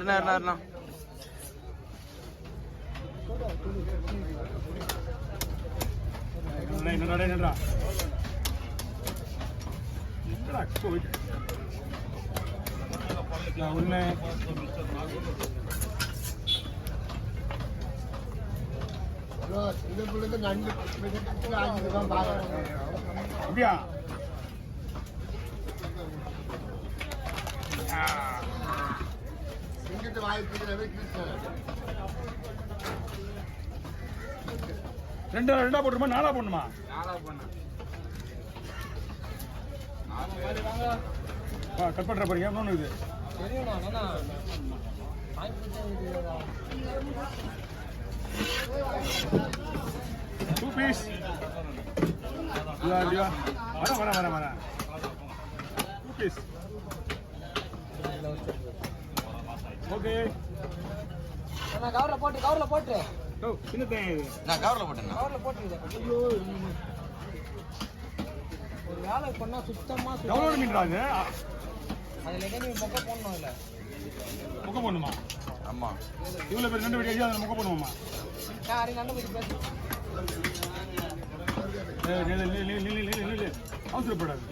என்ன அப்படியா ரெண்டா போட்டுமா நாலா போடணுமா? கட் பண்ற பாருங்க. இன்னொன்று இது டூ பீஸ். வர டூ பீஸ். ஓகே கவர்ல போட்டு சின்ன தேங்க நான் கவர்ல போட்டேன் ஒரு வேலை பண்ணா சுத்தமா எவ்வளோ மீன்றாங்க அதுல நீ மொக்க போடணும். இல்ல மொக்க போடணுமா? ஆமா. இவ்வளோ பேர் 2 வீடியோ அதில் மொக்க போடுவோமா? யாரி நண்டு போய் பேசு. அவசரப்படாது.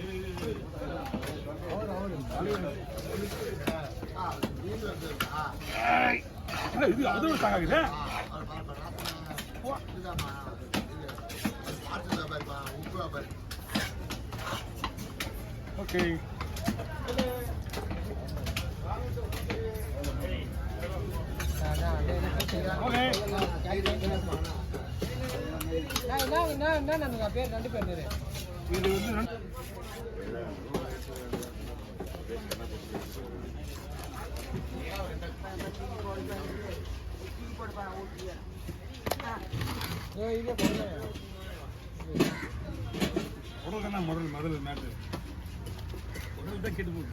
இது அதோட சாகாகுது. ஓகே என்ன பேர் 2 பேர் இது வந்து உடல் முதல் மேட்டு உடல் தான் கெட்டு போகுது.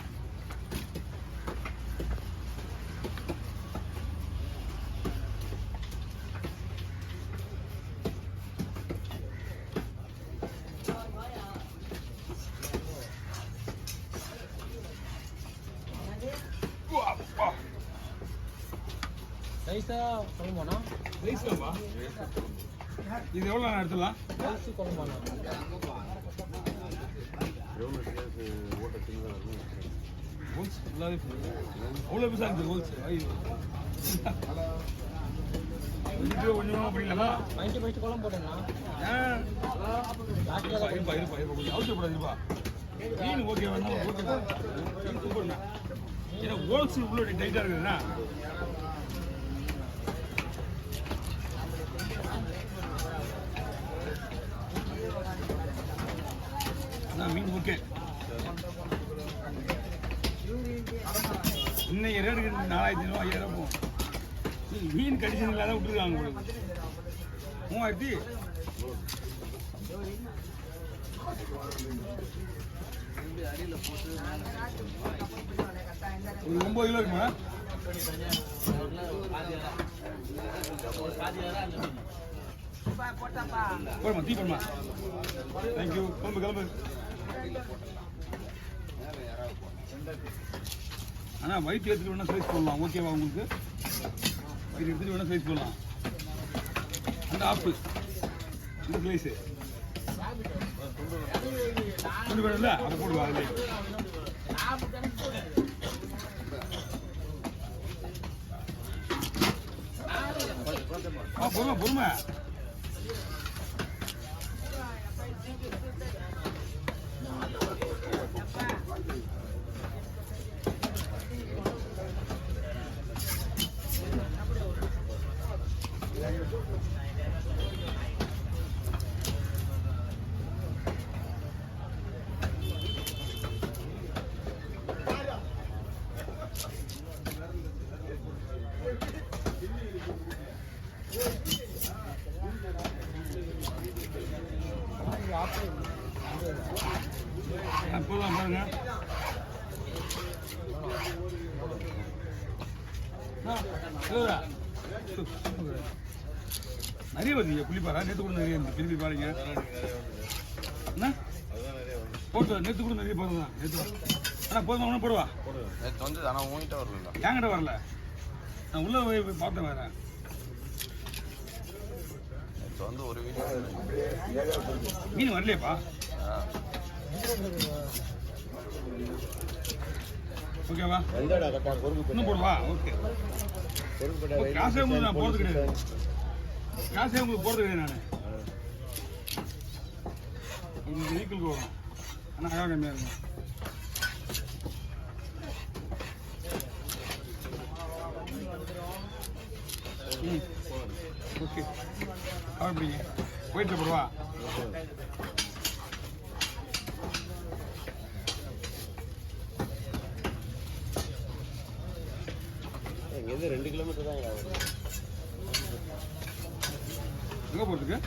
ரைஸா குழம்பானா? ரைஸ்லாம்பா. இது எவ்வளோ நான் எடுத்துடலாம்? ரைஸு குழம்பானா? ஹோல்ஸ் ஃபுல்லாகவே அவ்வளோ பீஸாக இருக்குது ஹோல்ஸ். கொஞ்சமாக பண்ணிடலாமா? 90 குழம்பு போட்டேன்னா இருப்பா கொஞ்சம் அவசரப்படாது. இருப்பா மீன் ஓகே வேணா ஓகே மீன் சூப்பர்ண்ணா. ஏன்னா ஹோல்ஸ் இவ்வளோ டைட்டாக இருக்குதுண்ணா. மீன் ஓகே. இன்னைக்கு ரேட்டுக்கு 4500 5000 போகும். மீன் கடிஷன் இல்லாத விட்டுருக்காங்க உங்களுக்கு 3000. ஒரு 9 கிலோ இருக்குமா? போடுமா தீ போடுமா. தேங்க்யூ. கிளம்பு. ஆனால் வயிற்று எடுத்துட்டு வேணா சைஸ் போடலாம். ஓகேவா உங்களுக்கு? வயிற்று எடுத்துட்டு வேணா சைஸ் போடலாம். அந்த ஆப்பு இந்த ஸ்லைஸு கொண்டு வேணும்ல அப்போ போடுவா. அதுலேயே பொறுமை. போடலாம் பாருங்க. நிறைய வருது புள்ளிப்பாரா. நேற்று கூட நிறைய இருந்து திருப்பி பாருங்க. என்ன போட்டு நேற்று கூட நிறைய போதும் தான். நேற்று ஆனால் போதுமா போடுவா. நேற்று வந்து ஆனால் உங்ககிட்ட வரல. என்கிட்ட வரல. நான் உள்ள போய் பார்த்தேன் வேற. இப்போ வந்து ஒரு வீடியோ மீன் வரலையப்பா. ஓகேவா? இன்னும் போடுவா. ஓகே. காசே உங்களுக்கு நான் போகிறது கிடையாது. காசே உங்களுக்கு போகிறது கிடையாது. நான் இந்த வீக்கிலுக்கு வரும். ஆனால் அழகாக கம்மியாக இருக்கும். ஓகே. அப்படிங்க போயிட்டு போடுவா. இங்கேருந்து 2 கிலோமீட்டர் தான் எங்கே போகிறதுக்கு?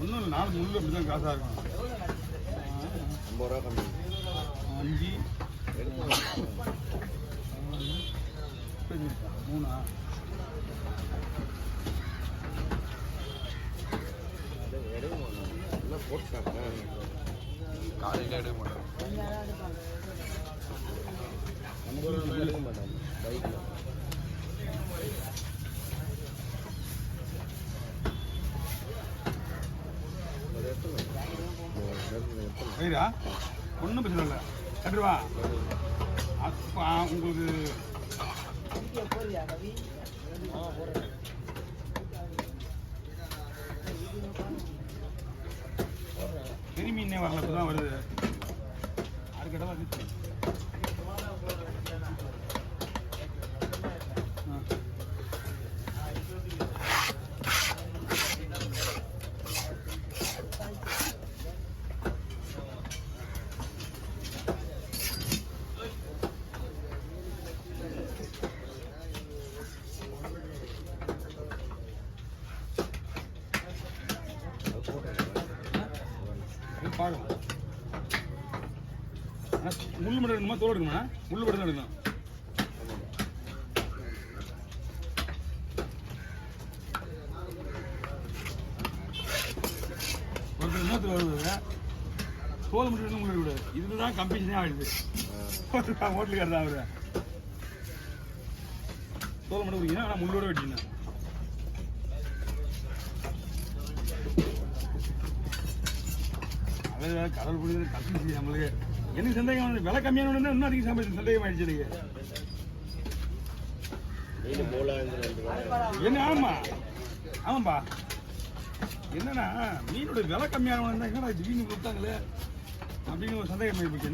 ஒன்றும் இல்லை, 4 முள்ளு அப்படி தான் காசாக இருக்கும். 50 ரூபா கம்மி. 5 3 எல்லாம் போட்டுட்டாங்க. காலையில் எடுக்க மாட்டோம். 50 ரூபா எடுக்க மாட்டாங்க பைக்கில். வயிறா ஒன்றும் பிரச்சனை இல்லை. கட்டுருவா. அப்போ உங்களுக்கு பெரிய மீனே வரல, இப்போ தான் வருது. அதுக்கிட்ட தான் இருக்கு. பாருங்க. முள்ளு மட்டும் எடுக்கணுமா தோல் எடுக்கணுமா? முள்ளு மட்டும் தான் எடுக்கணும். ஒருத்தர் இன்னொருத்தர் வருது, தோல் மட்டும் எடுக்கணும், முள்ளு எடுக்கூடாது. இதுதான் கம்பெனியே ஆகிடுது. ஹோட்டலுக்காரர் தான் அவரு. தோல் மட்டும் குடிக்கணும், ஆனால் முள்ளோட வெட்டிக்கணும். கடல் பிடிக்கிறது கஷ்டம் நம்மளுக்கு. எனக்கு சந்தேகம் வந்து விலை கம்மியான இன்னும் அதிக சந்தேகம் ஆயிடுச்சு எனக்கு. என்ன? ஆமா ஆமாப்பா. என்னன்னா மீனோட விலை கம்மியான என்னடா திடீர்னு கொடுத்தாங்களே அப்படின்னு ஒரு சந்தேகம் ஆயிடுச்சு.